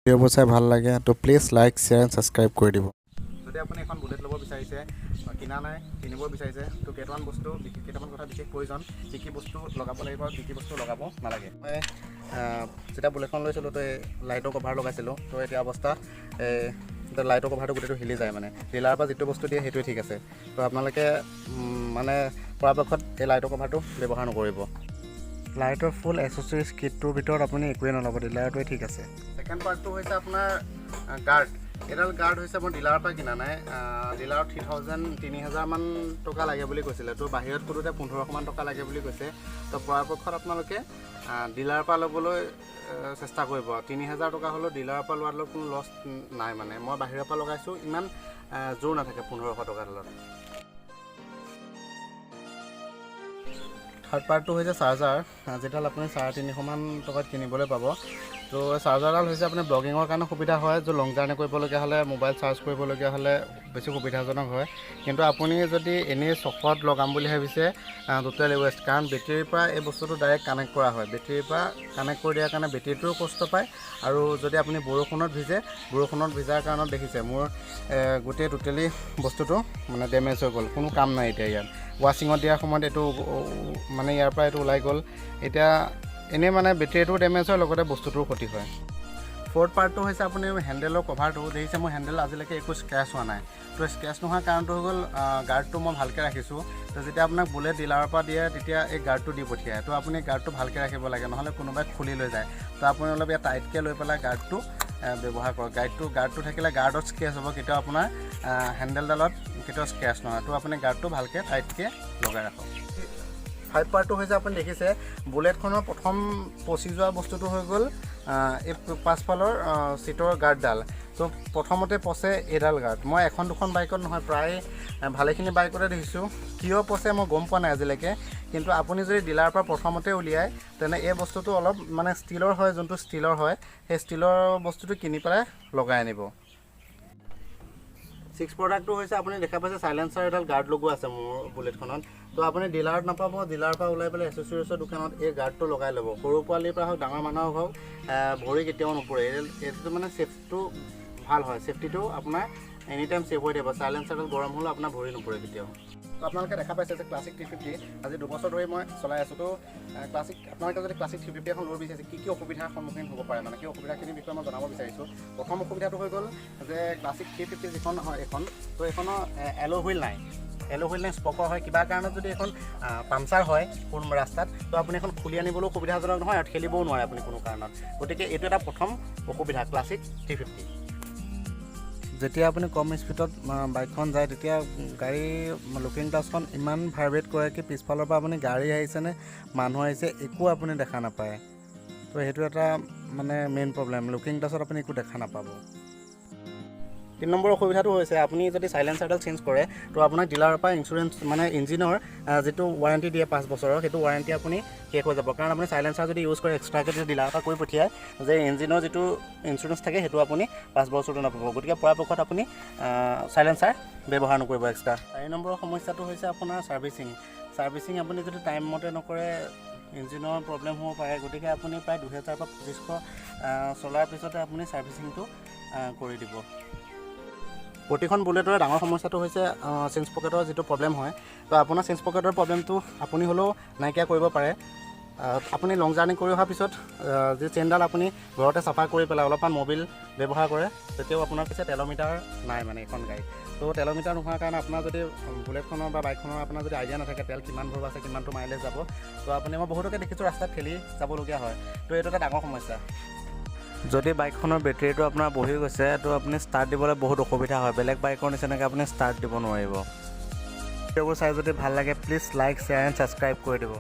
ভিডিঅ'বোৰ চাই ভাল লাগে তো please like share and subscribe কৰি দিব। যদি আপুনি এখন বুলেট ল'ব বিচাৰিছে, কিনা নাই কিনিব বিচাৰিছে, তো কেইটামান কথা বিশেষ প্ৰয়োজন, কি বস্তু লগাব লাগিব, কি বস্তু লগাব নালাগে। মই যেতিয়া বুলেটখন লৈছিলোঁ তো এই লাইটৰ কভাৰ লগাইছিলোঁ, তো এতিয়া অৱস্থা লাইটৰ কভাৰটো গোটেইটো হিলি যায়। মানে ডিলাৰৰ পৰা যিটো বস্তু দিয়ে সেইটোৱে ঠিক আছে। তো আপোনালোকে মানে পৰাপক্ষত এই লাইটৰ কভাৰটো ব্যৱহাৰ নকৰিব। লাইটৰ ফুল এক্সেছৰিজ কিটটোৰ ভিতৰত আপুনি একোৱে নল'ব, ডিলাৰটোৱে ঠিক আছে। ছেকেণ্ড পাৰ্টটো হৈছে আপোনাৰ গাৰ্ড। এডাল গাৰ্ড হৈছে মই ডিলাৰৰ পৰা কিনা নাই, ডিলাৰত 3,000 টকা লাগে বুলি কৈছিলে। তো বাহিৰত সোধোতে 1500 টকা লাগে বুলি কৈছে। তো পৰাপক্ষত আপোনালোকে ডিলাৰৰ পৰা ল'বলৈ চেষ্টা কৰিব। 3,000 টকা হ'লেও ডিলাৰৰ পৰা লোৱাৰ কোনো লছ নাই। মানে মই বাহিৰৰ পৰা লগাইছোঁ, ইমান জোৰ নাথাকে 1500 টকাডালত। থাৰ্ড পাৰ্টটো হৈছে চাৰ্জাৰ, যিডাল আপুনি 350 টকাত কিনিবলৈ পাব। তো চাৰ্জাৰডাল হৈছে আপুনি ব্লগিঙৰ কাৰণে সুবিধা হয়, যে লং জাৰ্ণি কৰিবলগীয়া হ'লে, মোবাইল চাৰ্জ কৰিবলগীয়া হ'লে বেছি সুবিধাজনক হয়। কিন্তু আপুনি যদি এনেই চখত লগাম বুলি ভাবিছে, টোটেল ৱেষ্ট, কাৰণ বেটেৰীৰ পৰা এই বস্তুটো ডাইৰেক্ট কানেক্ট কৰা হয়। বেটেৰীৰ পৰা কানেক্ট কৰি দিয়াৰ কাৰণে বেটেৰীটোও কষ্ট পায়। আৰু যদি আপুনি বৰষুণত ভিজাৰ কাৰণত দেখিছে মোৰ গোটেই টোটেলি বস্তুটো মানে ডেমেজ হৈ গ'ল, কোনো কাম নাই এতিয়া ইয়াত। ৱাশ্বিঙত দিয়াৰ সময়ত এইটো মানে ইয়াৰ পৰা এইটো ওলাই গ'ল। এতিয়া এনেই মানে বেটেৰীটো ডেমেজ হয়, লগতে বস্তুটোৰ ক্ষতি হয়। ফ'ৰ্থ পাৰ্টটো হৈছে আপুনি হেণ্ডেলৰ কভাৰটো দেখিছে, মোৰ হেণ্ডেল আজিলৈকে একো স্ক্ৰেচ হোৱা নাই। তো স্ক্ৰেচ নোহোৱাৰ কাৰণটো হৈ গ'ল গাৰ্ডটো মই ভালকৈ ৰাখিছোঁ। তো যেতিয়া আপোনাক বুলেট ডিলাৰৰ পৰা দিয়ে তেতিয়া এই গাৰ্ডটো দি পঠিয়ায়। তো আপুনি গাৰ্ডটো ভালকৈ ৰাখিব লাগে, নহ'লে কোনোবাই খুলি লৈ যায়। তো আপুনি অলপ ইয়াত টাইটকৈ লৈ পেলাই গাৰ্ডটো ব্যৱহাৰ কৰক। গাৰ্ডটো থাকিলে গাৰ্ডত স্ক্ৰেচ হ'ব, কেতিয়াও আপোনাৰ হেণ্ডেলডালত কেতিয়াও স্ক্ৰেচ নহয়। তো আপুনি গাৰ্ডটো ভালকৈ টাইটকৈ লগাই ৰাখক। ফাইভ পাৰ্টটো হৈছে আপুনি দেখিছে বুলেটখনৰ প্ৰথম পচি যোৱা বস্তুটো হৈ গ'ল এই পাছফালৰ চিটৰ গাৰ্ডডাল। তো প্ৰথমতে পচে এইডাল গাৰ্ড। মই এখন দুখন বাইকত নহয়, প্ৰায় ভালেখিনি বাইকতে দেখিছোঁ। কিয় পচে মই গম পোৱা নাই আজিলৈকে, কিন্তু আপুনি যদি ডিলাৰৰ পৰা প্ৰথমতে উলিয়ায় তেনে এই বস্তুটো অলপ মানে ষ্টীলৰ হয়, যোনটো ষ্টীলৰ হয় সেই ষ্টীলৰ বস্তুটো কিনি পেলাই লগাই আনিব। ছিক্স প্ৰডাক্টটো হৈছে আপুনি দেখা পাইছে চাইলেঞ্চাৰ এডাল গাৰ্ড লগোৱা আছে মোৰ বুলেটখনত। তো আপুনি ডিলাৰত নাপাব, ডিলাৰৰ পৰা ওলাই পেলাই এচেছৰিজৰ দোকানত এই গাৰ্ডটো লগাই ল'ব। সৰু পোৱালিৰ পৰা হওক, ডাঙৰ মানুহৰ হওক, ভৰি কেতিয়াও নপৰে। এইটো মানে ছেফটিটো ভাল হয়, ছেফটিটো আপোনাৰ এনি টাইম ছেভ হৈ থাকিব। চাইলেঞ্চাৰডাল গৰম হ'লেও আপোনাৰ ভৰি নপৰে কেতিয়াও। তো আপোনালোকে দেখা পাইছে যে ক্লাছিক 350 আজি 2 বছৰ ধৰি মই চলাই আছোঁ। তো আপোনালোকে যদি ক্লাছিক 350 এখন ল'ব বিচাৰিছে, কি অসুবিধাৰ সন্মুখীন হ'ব পাৰে, মানে সেই অসুবিধাখিনিৰ বিষয়ে মই জনাব বিচাৰিছোঁ। প্ৰথম অসুবিধাটো হৈ গ'ল যে ক্লাছিক 350 যিখন হয় এইখন, তো এইখনৰ এল' হুইল নাই। স্পকৰ হয়, কিবা কাৰণত যদি এখন পামচাৰ হয় কোন ৰাস্তাত, তো আপুনি এখন খুলি আনিবলৈও সুবিধাজনক নহয়, আৰু ঠেলিবও নোৱাৰে আপুনি কোনো কাৰণত। গতিকে এইটো এটা প্ৰথম অসুবিধা ক্লাছিক 350। যেতিয়া আপুনি কম স্পীডত বাইকখন যায় তেতিয়া গাড়ী লুকিং গ্লাছখন ইমান ভাইব্ৰেট কৰে কি পিছফালৰ পৰা আপুনি গাড়ী আহিছেনে মানুহ আহিছে একো আপুনি দেখা নাপায়। তো সেইটো এটা মানে মেইন প্ৰব্লেম, লুকিং গ্লাছত আপুনি একো দেখা নাপাব। 3 নম্বৰ অসুবিধাটো হৈছে আপুনি যদি চাইলেঞ্চাৰডাল চেঞ্জ কৰে, তো আপোনাক ডিলাৰৰ পৰা ইঞ্চুৰেঞ্চ মানে ইঞ্জিনৰ যিটো ৱাৰেণ্টি দিয়ে 5 বছৰৰ, সেইটো ৱাৰেণ্টি আপুনি শেষ হৈ যাব। কাৰণ আপুনি চাইলেঞ্চাৰ যদি ইউজ কৰে এক্সট্ৰাকৈ যদি ডিলাৰৰ পৰা কৈ পঠিয়ায় যে ইঞ্জিনৰ যিটো ইঞ্চুৰেঞ্চ থাকে সেইটো আপুনি 5 বছৰটো নাপাব। গতিকে পৰাপক্ষত আপুনি চাইলেঞ্চাৰ ব্যৱহাৰ নকৰিব এক্সট্ৰা। 4 নম্বৰ সমস্যাটো হৈছে আপোনাৰ ছাৰ্ভিচিং আপুনি যদি টাইম মতে নকৰে ইঞ্জিনৰ প্ৰব্লেম হ'ব পাৰে। গতিকে আপুনি প্ৰায় 2000 পৰা 2500 চলাৰ পিছতে আপুনি ছাৰ্ভিচিংটো কৰি দিব। প্ৰতিখন বুলেটৰে ডাঙৰ সমস্যাটো হৈছে চেঞ্জ পকেটৰ যিটো প্ৰব্লেম হয়। তো আপোনাৰ চেঞ্জ পকেটৰ প্ৰব্লেমটো আপুনি হ'লেও নাইকিয়া কৰিব পাৰে। আপুনি লং জাৰ্ণি কৰি অহাৰ পিছত যি চেইনডাল আপুনি ঘৰতে চাফা কৰি পেলাই অলপমান মবিল ব্যৱহাৰ কৰে, তেতিয়াও আপোনাৰ পিছে তেলমিটাৰ নাই মানে এখন গাড়ী। তো তেলমিটাৰ নোহোৱাৰ কাৰণে আপোনাৰ যদি বুলেটখনৰ বা বাইকখনৰ আপোনাৰ যদি আইডিয়া নাথাকে তেল কিমান ভৰোৱা আছে, কিমানটো মাইলেজ যাব, তো আপুনি মই বহুতকে দেখিছোঁ ৰাস্তাত ঠেলি যাবলগীয়া হয়। তো এইটো এটা ডাঙৰ সমস্যা। যদি বাইকখনৰ বেটেৰীটো আপোনাৰ বহি গৈছে, তো আপুনি ষ্টাৰ্ট দিবলৈ বহুত অসুবিধা হয়। বেলেগ বাইকৰ নিচিনাকৈ আপুনি ষ্টাৰ্ট দিব নোৱাৰিব। ভিডিঅ'বোৰ চাই যদি ভাল লাগে please like share and subscribe কৰি দিব।